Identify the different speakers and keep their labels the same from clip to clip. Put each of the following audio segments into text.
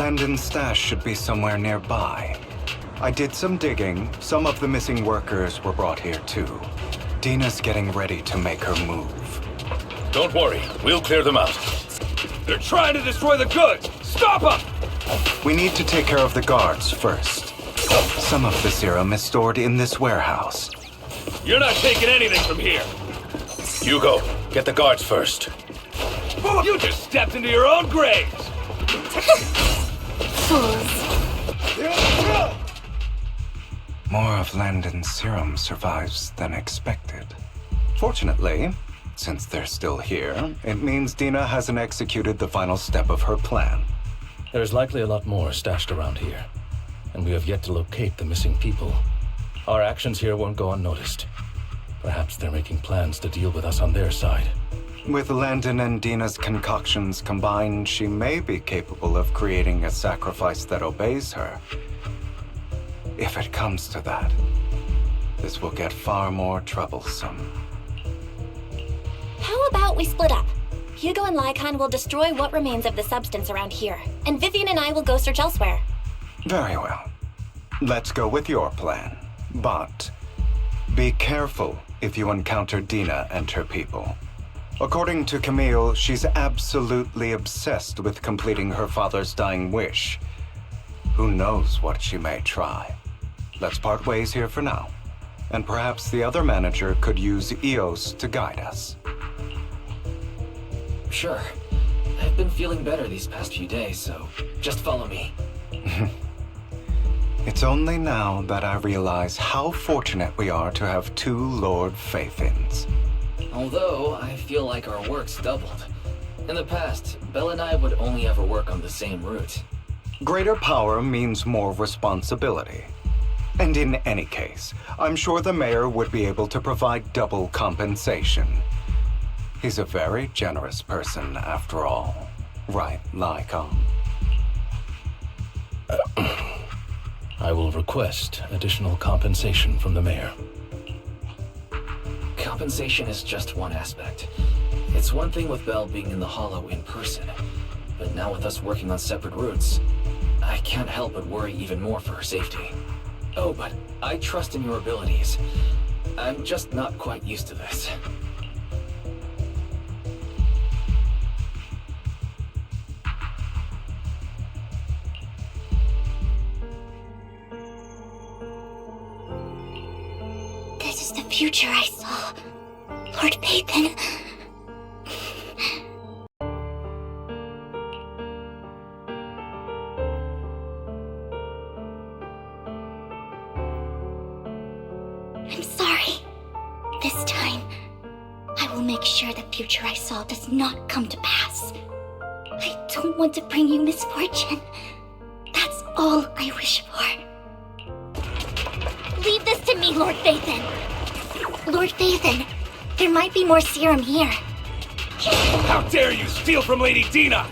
Speaker 1: Landon's stash should be somewhere nearby. I did some digging. Some of the missing workers were brought here too. Dina's getting ready to make her move.
Speaker 2: Don't worry, we'll clear them out. They're trying to destroy the goods! Stop them!
Speaker 1: We need to take care of the guards first. Some of the serum is stored in this warehouse.
Speaker 2: You're not taking anything from here! Hugo, get the guards first. You just stepped into your own graves!
Speaker 3: Fools.
Speaker 1: More of Landon's serum survives than expected. Fortunately, since they're still here, it means Dina hasn't executed the final step of her plan.
Speaker 2: There's likely a lot more stashed around here, and we have yet to locate the missing people. Our actions here won't go unnoticed. Perhaps they're making plans to deal with us on their side.
Speaker 1: With Landon and Dina's concoctions combined, she may be capable of creating a sacrifice that obeys her. If it comes to that, this will get far more troublesome.
Speaker 3: How about we split up? Hugo and Lycaon will destroy what remains of the substance around here, and Vivian and I will go search elsewhere.
Speaker 1: Very well. Let's go with your plan. But be careful if you encounter Dina and her people. According to Camille, she's absolutely obsessed with completing her father's dying wish. Who knows what she may try? Let's part ways here for now. And perhaps the other manager could use EOS to guide us.
Speaker 4: Sure. I've been feeling better these past few days, so just follow me.
Speaker 1: It's only now that I realize how fortunate we are to have two Lord Phaethons.
Speaker 4: Although, I feel like our work's doubled. In the past, Belle and I would only ever work on the same route.
Speaker 1: Greater power means more responsibility. And in any case, I'm sure the mayor would be able to provide double compensation. He's a very generous person, after all. Right, Lycaon?
Speaker 2: I will request additional compensation from the mayor.
Speaker 4: Compensation is just one aspect. It's one thing with Belle being in the Hollow in person, but now with us working on separate routes, I can't help but worry even more for her safety. Oh, but I trust in your abilities. I'm just not quite used to this.
Speaker 3: This is the future I saw. Lord Phaethon. I'm sorry. This time, I will make sure the future I saw does not come to pass. I don't want to bring you misfortune. That's all I wish for. Leave this to me, Lord Phaethon. Lord Phaethon, there might be more serum here.
Speaker 2: How dare you steal from Lady Dina!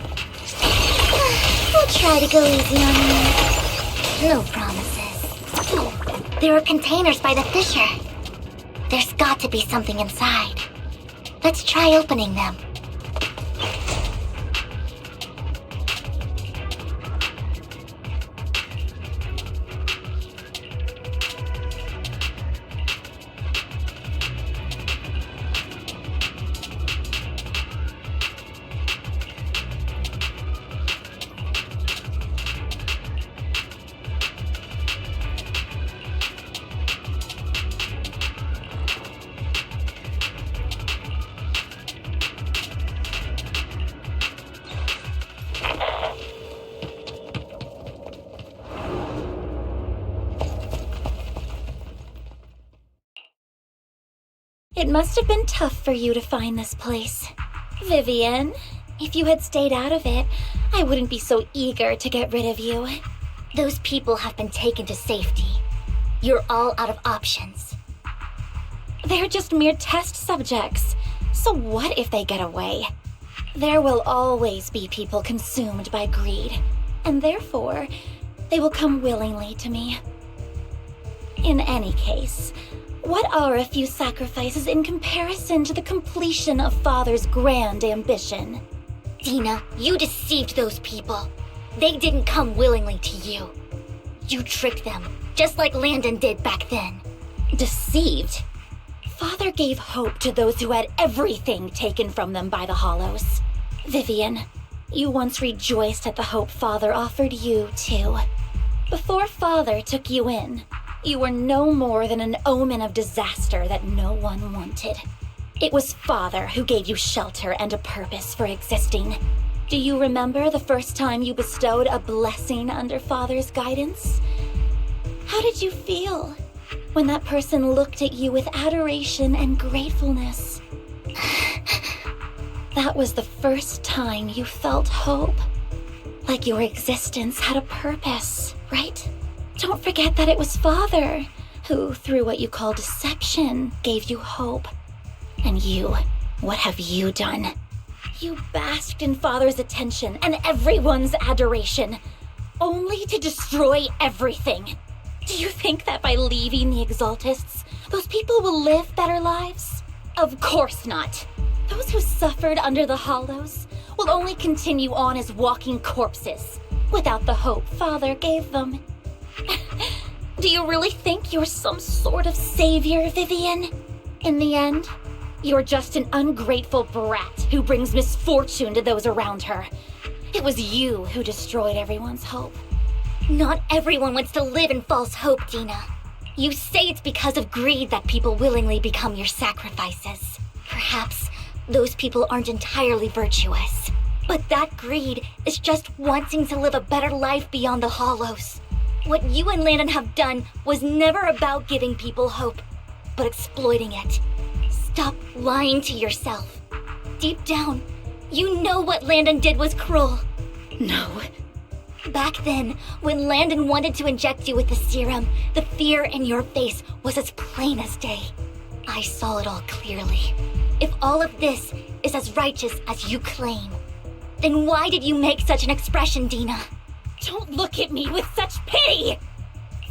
Speaker 3: We'll try to go easy on you. No promises. There are containers by the fissure. There's got to be something inside. Let's try opening them. It must have been tough for you to find this place. Vivian, if you had stayed out of it, I wouldn't be so eager to get rid of you. Those people have been taken to safety. You're all out of options. They're just mere test subjects. So what if they get away? There will always be people consumed by greed, and therefore, they will come willingly to me. In any case, what are a few sacrifices in comparison to the completion of Father's grand ambition? Dina, you deceived those people. They didn't come willingly to you. You tricked them, just like Landon did back then. Deceived? Father gave hope to those who had everything taken from them by the Hollows. Vivian, you once rejoiced at the hope Father offered you, too. Before Father took you in, you were no more than an omen of disaster that no one wanted. It was Father who gave you shelter and a purpose for existing. Do you remember the first time you bestowed a blessing under Father's guidance? How did you feel when that person looked at you with adoration and gratefulness? That was the first time you felt hope. Like your existence had a purpose, right? Don't forget that it was Father who, through what you call deception, gave you hope. And you, what have you done? You basked in Father's attention and everyone's adoration, only to destroy everything. Do you think that by leaving the Exaltists, those people will live better lives? Of course not. Those who suffered under the Hollows will only continue on as walking corpses, without the hope Father gave them. Do you really think you're some sort of savior, Vivian? In the end, you're just an ungrateful brat who brings misfortune to those around her. It was you who destroyed everyone's hope. Not everyone wants to live in false hope, Dina. You say it's because of greed that people willingly become your sacrifices. Perhaps those people aren't entirely virtuous. But that greed is just wanting to live a better life beyond the Hollows. What you and Landon have done was never about giving people hope, but exploiting it. Stop lying to yourself. Deep down, you know what Landon did was cruel.
Speaker 5: No.
Speaker 3: Back then, when Landon wanted to inject you with the serum, the fear in your face was as plain as day. I saw it all clearly. If all of this is as righteous as you claim, then why did you make such an expression, Dina?
Speaker 5: Don't look at me with such pity!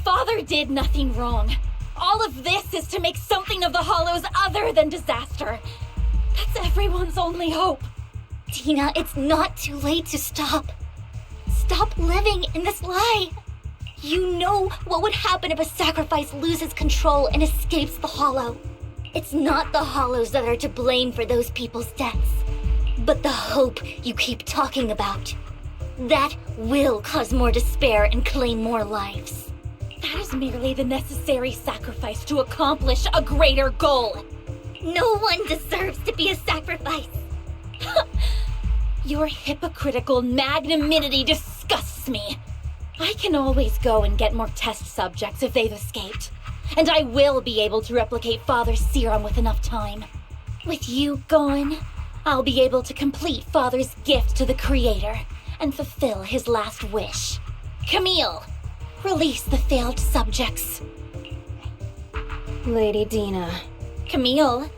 Speaker 5: Father did nothing wrong. All of this is to make something of the Hollows other than disaster. That's everyone's only hope.
Speaker 3: Dina, it's not too late to stop. Stop living in this lie. You know what would happen if a sacrifice loses control and escapes the Hollow. It's not the Hollows that are to blame for those people's deaths, but the hope you keep talking about. That will cause more despair and claim more lives.
Speaker 5: That is merely the necessary sacrifice to accomplish a greater goal.
Speaker 3: No one deserves to be a sacrifice.
Speaker 5: Your hypocritical magnanimity disgusts me. I can always go and get more test subjects if they've escaped. And I will be able to replicate Father's serum with enough time. With you gone, I'll be able to complete Father's gift to the Creator and fulfill his last wish. Camille, release the failed subjects.
Speaker 6: Lady Dina.
Speaker 5: Camille,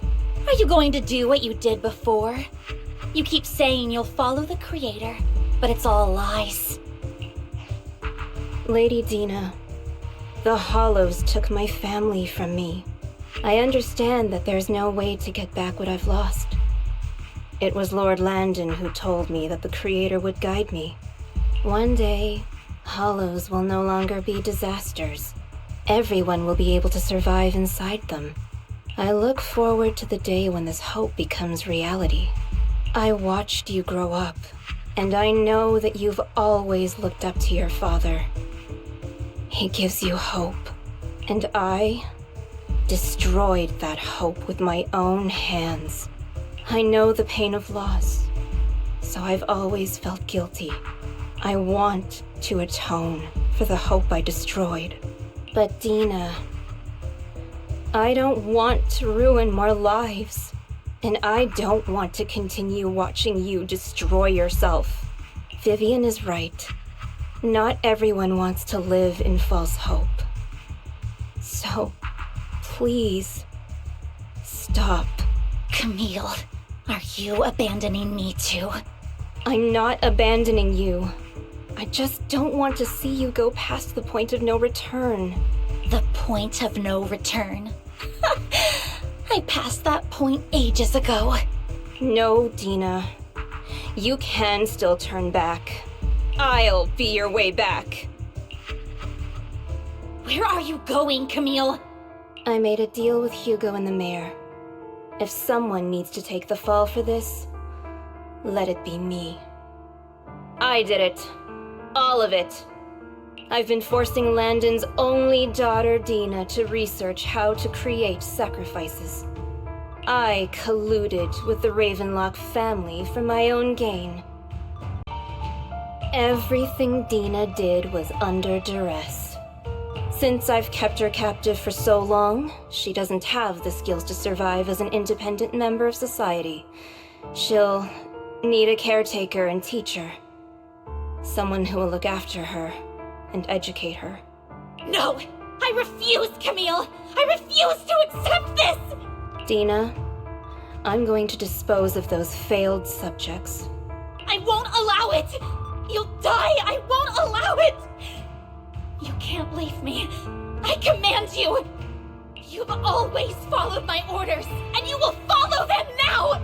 Speaker 5: are you going to do what you did before? You keep saying you'll follow the Creator, but it's all lies.
Speaker 6: Lady Dina, the Hollows took my family from me. I understand that there's no way to get back what I've lost. It was Lord Landon who told me that the Creator would guide me. One day, Hollows will no longer be disasters. Everyone will be able to survive inside them. I look forward to the day when this hope becomes reality. I watched you grow up, and I know that you've always looked up to your father. He gives you hope, and I destroyed that hope with my own hands. I know the pain of loss, so I've always felt guilty. I want to atone for the hope I destroyed. But Dina, I don't want to ruin more lives. And I don't want to continue watching you destroy yourself. Vivian is right. Not everyone wants to live in false hope. So, please, stop.
Speaker 5: Camille, are you abandoning me too?
Speaker 6: I'm not abandoning you. I just don't want to see you go past the point of no return.
Speaker 5: The point of no return? I passed that point ages ago.
Speaker 6: No, Dina. You can still turn back. I'll be your way back.
Speaker 5: Where are you going, Camille?
Speaker 6: I made a deal with Hugo and the mayor. If someone needs to take the fall for this, let it be me. I did it. All of it. I've been forcing Landon's only daughter, Dina, to research how to create sacrifices. I colluded with the Ravenlock family for my own gain. Everything Dina did was under duress. Since I've kept her captive for so long, she doesn't have the skills to survive as an independent member of society. She'll need a caretaker and teacher. Someone who will look after her and educate her.
Speaker 5: No! I refuse, Camille! I refuse to accept this!
Speaker 6: Dina, I'm going to dispose of those failed subjects.
Speaker 5: I won't allow it! You'll die! I won't allow it! You can't leave me. I command you! You've always followed my orders, and you will follow them now!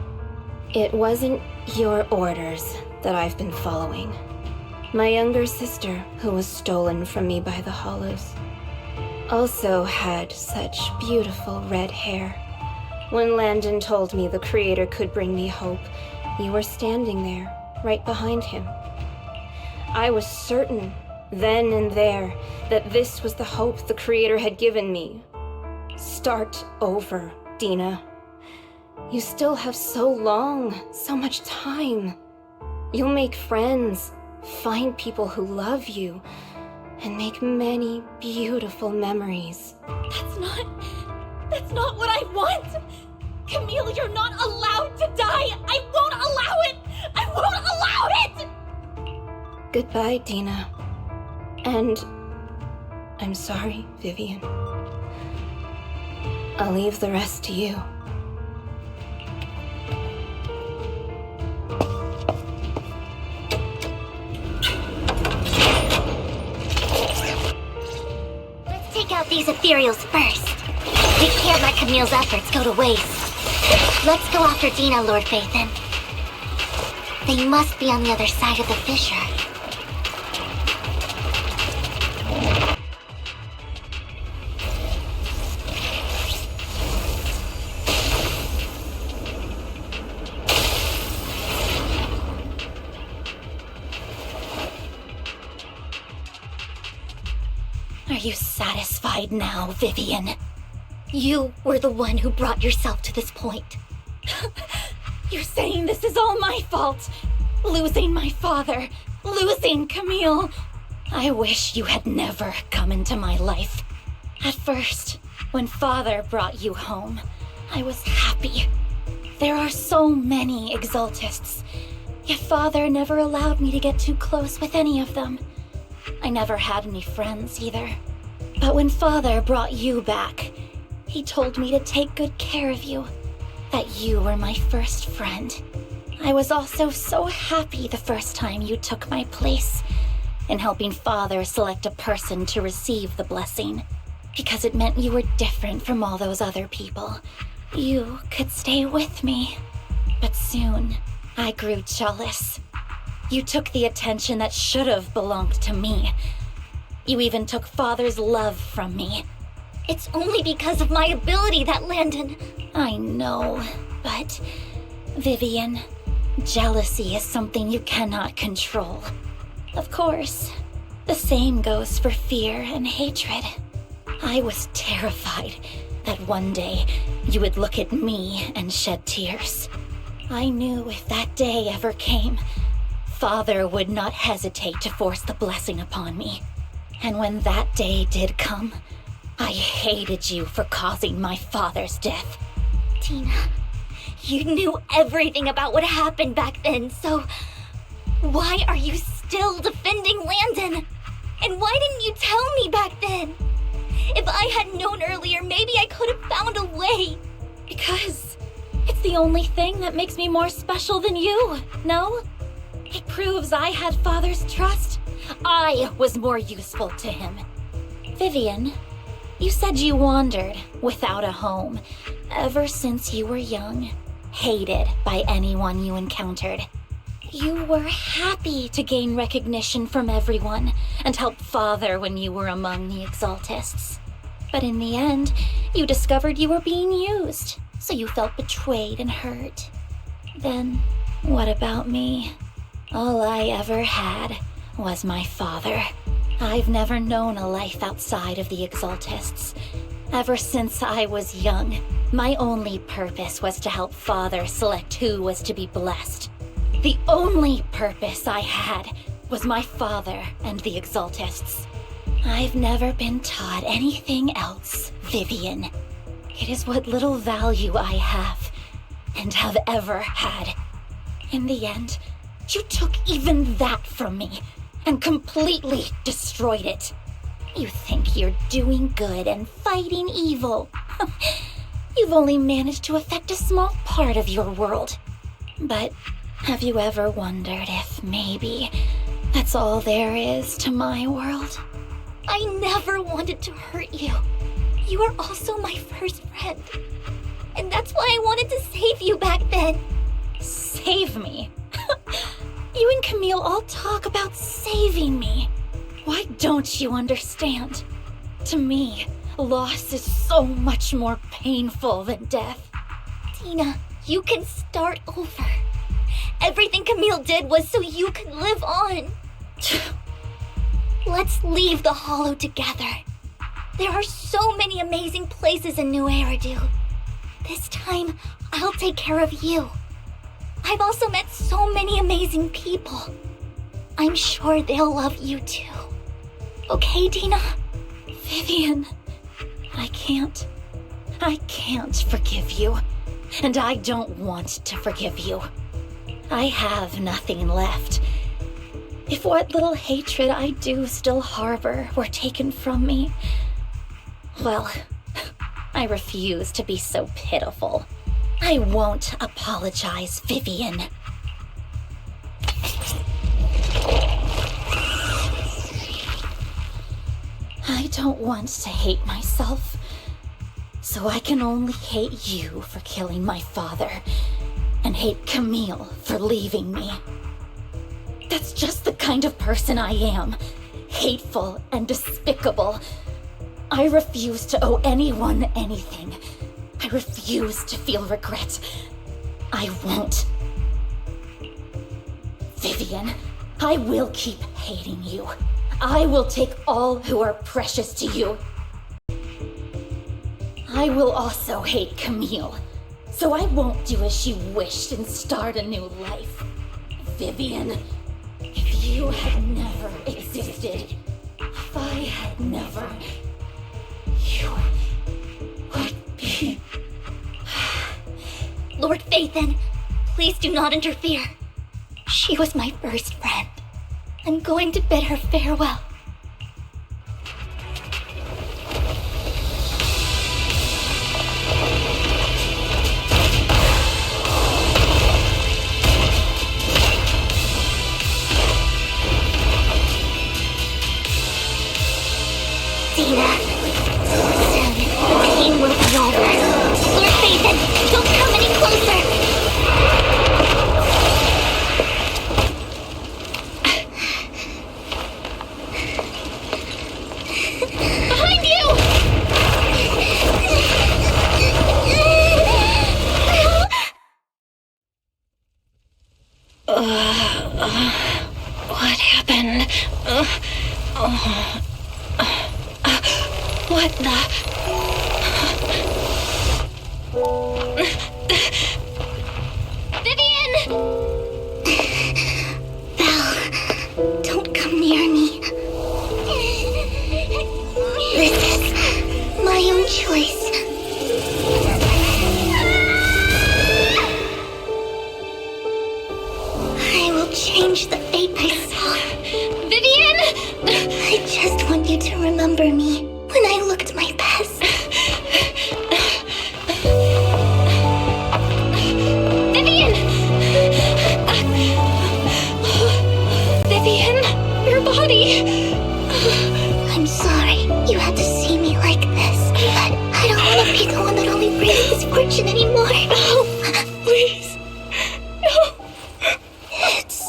Speaker 6: It wasn't your orders that I've been following. My younger sister, who was stolen from me by the Hollows, also had such beautiful red hair. When Landon told me the Creator could bring me hope, you were standing there, right behind him. I was certain, then and there, that this was the hope the Creator had given me. Start over, Dina. You still have so long, so much time. You'll make friends, find people who love you, and make many beautiful memories.
Speaker 5: That's not what I want! Camille, you're not allowed to die! I won't allow it! I won't allow it!
Speaker 6: Goodbye, Dina. And I'm sorry, Vivian. I'll leave the rest to you.
Speaker 3: Let's take out these ethereals first. We can't let Camille's efforts go to waste. Let's go after Dina, Lord Phaethon. They must be on the other side of the fissure.
Speaker 5: Are you satisfied now, Vivian?
Speaker 3: You were the one who brought yourself to this point.
Speaker 5: You're saying this is all my fault? Losing my father, losing Camille. I wish you had never come into my life. At first, when Father brought you home, I was happy. There are so many Exaltists, yet Father never allowed me to get too close with any of them. I never had any friends either. But when Father brought you back, he told me to take good care of you, that you were my first friend. I was also so happy the first time you took my place in helping Father select a person to receive the blessing, because it meant you were different from all those other people. You could stay with me. But soon, I grew jealous. You took the attention that should have belonged to me. You even took Father's love from me.
Speaker 3: It's only because of my ability that Landon...
Speaker 5: I know, but... Vivian, jealousy is something you cannot control. Of course, the same goes for fear and hatred. I was terrified that one day you would look at me and shed tears. I knew if that day ever came, Father would not hesitate to force the blessing upon me. And when that day did come, I hated you for causing my father's death.
Speaker 3: Dina, you knew everything about what happened back then, so... why are you still defending Landon? And why didn't you tell me back then? If I had known earlier, maybe I could have found a way.
Speaker 5: Because it's the only thing that makes me more special than you, no? It proves I had Father's trust. I was more useful to him. Vivian, you said you wandered without a home ever since you were young, hated by anyone you encountered. You were happy to gain recognition from everyone and help Father when you were among the Exaltists. But in the end, you discovered you were being used, so you felt betrayed and hurt. Then, what about me? All I ever had was my father. I've never known a life outside of the Exaltists. Ever since I was young, my only purpose was to help Father select who was to be blessed. The only purpose I had was my father and the Exaltists. I've never been taught anything else, Vivian. It is what little value I have, and have ever had. In the end, you took even that from me, and completely destroyed it. You think you're doing good and fighting evil. You've only managed to affect a small part of your world. But have you ever wondered if maybe that's all there is to my world?
Speaker 3: I never wanted to hurt you. You are also my first friend. And that's why I wanted to save you back then.
Speaker 5: Save me? You and Camille all talk about saving me. Why don't you understand? To me, loss is so much more painful than death.
Speaker 3: Tina, you can start over. Everything Camille did was so you could live on. Let's leave the Hollow together. There are so many amazing places in New Eridu. This time, I'll take care of you. I've also met so many amazing people. I'm sure they'll love you too. Okay, Tina?
Speaker 5: Vivian, I can't forgive you. And I don't want to forgive you. I have nothing left. If what little hatred I do still harbor were taken from me, well, I refuse to be so pitiful. I won't apologize, Vivian. I don't want to hate myself, so I can only hate you for killing my father, and hate Camille for leaving me. That's just the kind of person I am. Hateful and despicable. I refuse to owe anyone anything. I refuse to feel regret. I won't. Vivian, I will keep hating you. I will take all who are precious to you. I will also hate Camille, so I won't do as she wished and start a new life. Vivian, if you had never existed, if I had never, you would be...
Speaker 3: Lord Phaethon, please do not interfere. She was my first friend. I'm going to bid her farewell. Tina, soon the pain will be over. Lord Phaethon, don't come any closer! Behind you!
Speaker 6: What happened? What the...
Speaker 3: Vivian! Belle, don't come near me. This is my own choice. I will change the fate I saw.
Speaker 5: Vivian!
Speaker 3: I just want you to remember me when I looked my best.
Speaker 5: Vivian! Vivian, your body!
Speaker 3: I'm sorry you had to see me like this, but I don't want to be the one that only brings misfortune anymore.
Speaker 5: No, please. No.
Speaker 3: It's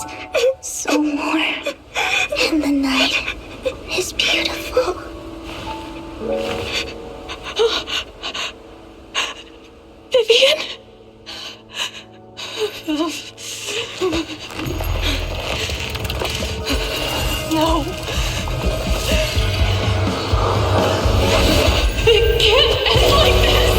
Speaker 6: Vivian? No. It can't end like this.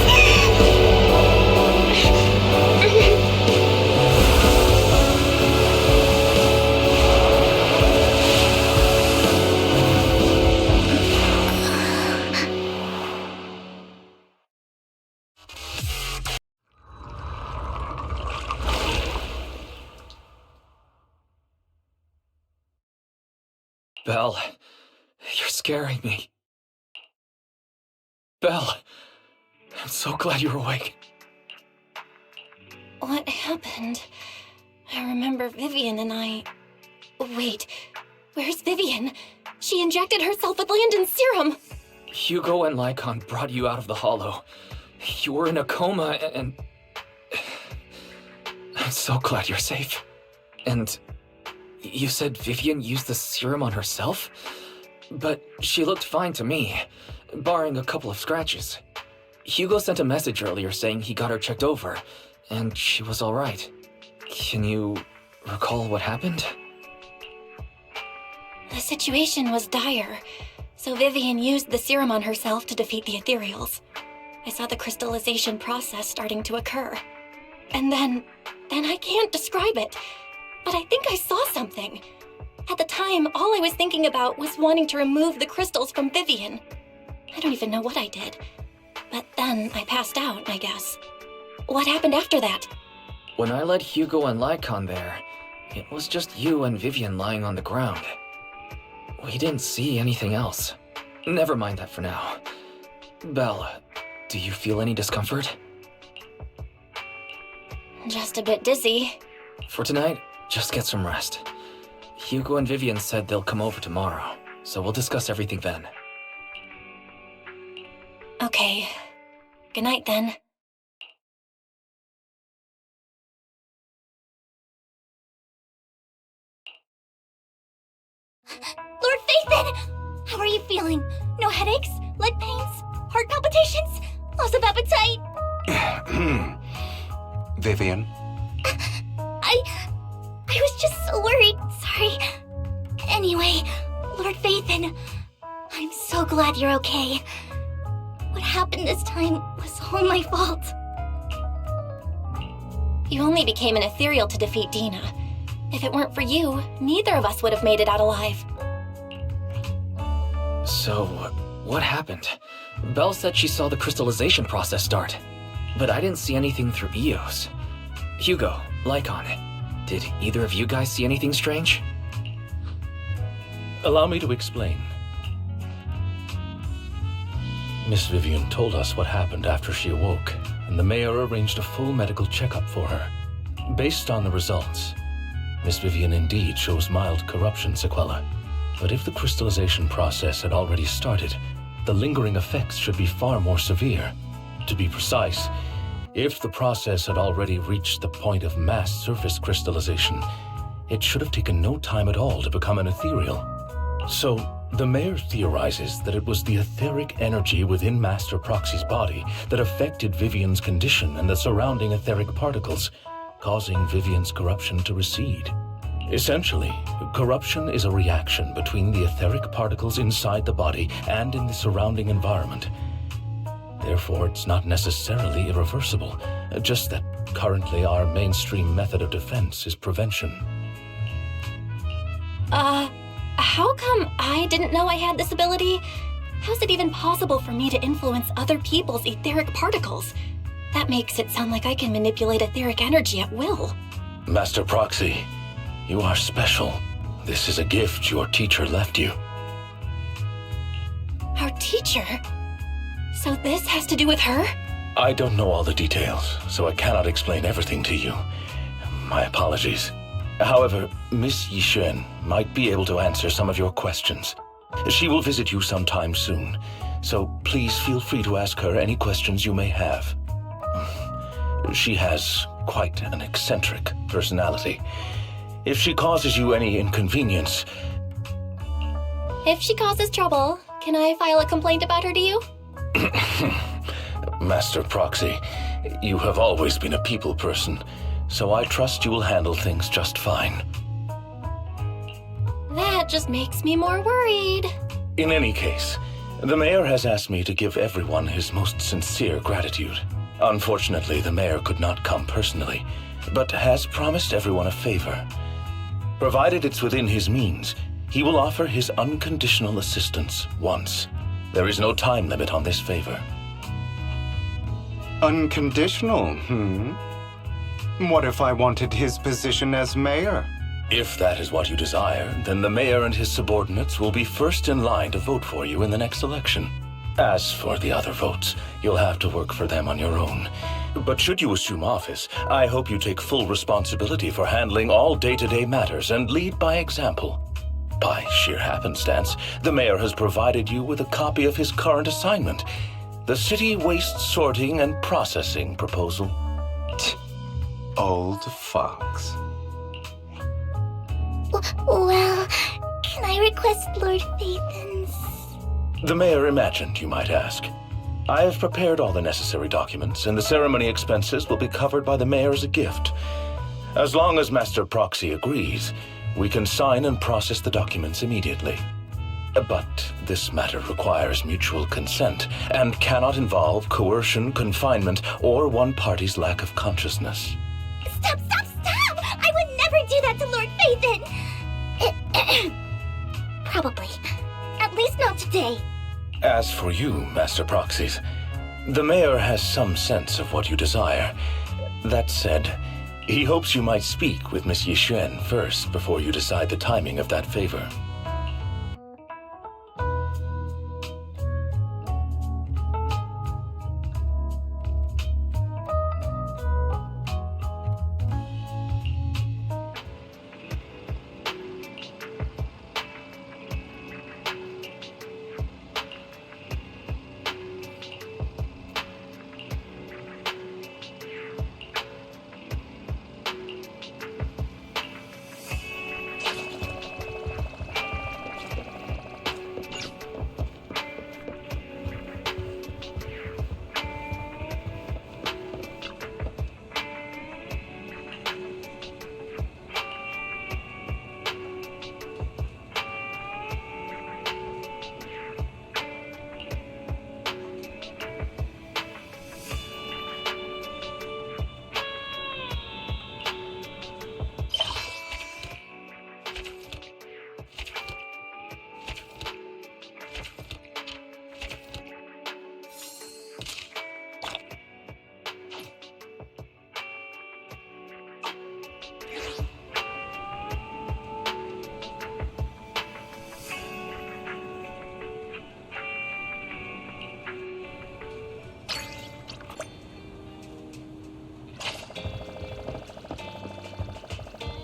Speaker 4: Belle, you're scaring me. Belle, I'm so glad you're awake.
Speaker 6: What happened? I remember Vivian and I... Wait, where's Vivian? She injected herself with Landon's serum.
Speaker 4: Hugo and Lycaon brought you out of the hollow. You were in a coma and... I'm so glad you're safe. And you said Vivian used the serum on herself? But she looked fine to me, barring a couple of scratches. Hugo sent a message earlier saying he got her checked over, and she was alright. Can you recall what happened?
Speaker 6: The situation was dire, so Vivian used the serum on herself to defeat the ethereals. I saw the crystallization process starting to occur. And then I can't describe it, but I think I saw something. At the time, all I was thinking about was wanting to remove the crystals from Vivian. I don't even know what I did. But then I passed out, I guess. What happened after that?
Speaker 4: When I led Hugo and Lycaon there, it was just you and Vivian lying on the ground. We didn't see anything else. Never mind that for now. Belle, do you feel any discomfort?
Speaker 6: Just a bit dizzy.
Speaker 4: For tonight, just get some rest. Hugo and Vivian said they'll come over tomorrow, so we'll discuss everything then.
Speaker 6: Okay. Good night then.
Speaker 3: Lord Phaethon! How are you feeling? No headaches? Leg pains? Heart palpitations? Loss of appetite?
Speaker 1: Vivian?
Speaker 3: I was just so worried. Sorry. Anyway, Lord Phaethon, I'm so glad you're okay. What happened this time was all my fault.
Speaker 6: You only became an ethereal to defeat Dina. If it weren't for you, neither of us would have made it out alive.
Speaker 4: So, what happened? Belle said she saw the crystallization process start, but I didn't see anything through EOS. Hugo, Lycaon, did either of you guys see anything strange?
Speaker 2: Allow me to explain. Miss Vivian told us what happened after she awoke, and the mayor arranged a full medical checkup for her. Based on the results, Miss Vivian indeed shows mild corruption sequela. But if the crystallization process had already started, the lingering effects should be far more severe. To be precise, if the process had already reached the point of mass surface crystallization, it should have taken no time at all to become an ethereal. So, the mayor theorizes that it was the etheric energy within Master Proxy's body that affected Vivian's condition and the surrounding etheric particles, causing Vivian's corruption to recede. Essentially, corruption is a reaction between the etheric particles inside the body and in the surrounding environment. Therefore, it's not necessarily irreversible, just that currently our mainstream method of defense is prevention.
Speaker 6: How come I didn't know I had this ability? How's it even possible for me to influence other people's etheric particles? That makes it sound like I can manipulate etheric energy at will.
Speaker 2: Master Proxy, you are special. This is a gift your teacher left you.
Speaker 6: Our teacher? So this has to do with her?
Speaker 2: I don't know all the details, so I cannot explain everything to you. My apologies. However, Miss Yixuan might be able to answer some of your questions. She will visit you sometime soon, so please feel free to ask her any questions you may have. She has quite an eccentric personality. If she causes you any inconvenience...
Speaker 6: If she causes trouble, can I file a complaint about her to you?
Speaker 2: Master Proxy, you have always been a people person, so I trust you will handle things just fine.
Speaker 5: That just makes me more worried.
Speaker 2: In any case, the mayor has asked me to give everyone his most sincere gratitude. Unfortunately, the mayor could not come personally, but has promised everyone a favor. Provided it's within his means, he will offer his unconditional assistance once. There is no time limit on this favor.
Speaker 1: Unconditional, What if I wanted his position as mayor?
Speaker 2: If that is what you desire, then the mayor and his subordinates will be first in line to vote for you in the next election. As for the other votes, you'll have to work for them on your own. But should you assume office, I hope you take full responsibility for handling all day-to-day matters and lead by example. By sheer happenstance, the mayor has provided you with a copy of his current assignment, the City Waste Sorting and Processing proposal.
Speaker 1: Old fox.
Speaker 3: Well, can I request Lord Phaethon's?
Speaker 2: The mayor imagined you might ask. I have prepared all the necessary documents, and the ceremony expenses will be covered by the mayor as a gift. As long as Master Proxy agrees, we can sign and process the documents immediately. But this matter requires mutual consent and cannot involve coercion, confinement, or one party's lack of consciousness.
Speaker 3: Stop! I would never do that to Lord Phaethon! Probably. At least not today.
Speaker 2: As for you, Master Proxies, the mayor has some sense of what you desire. That said, he hopes you might speak with Miss Yixuan first before you decide the timing of that favor.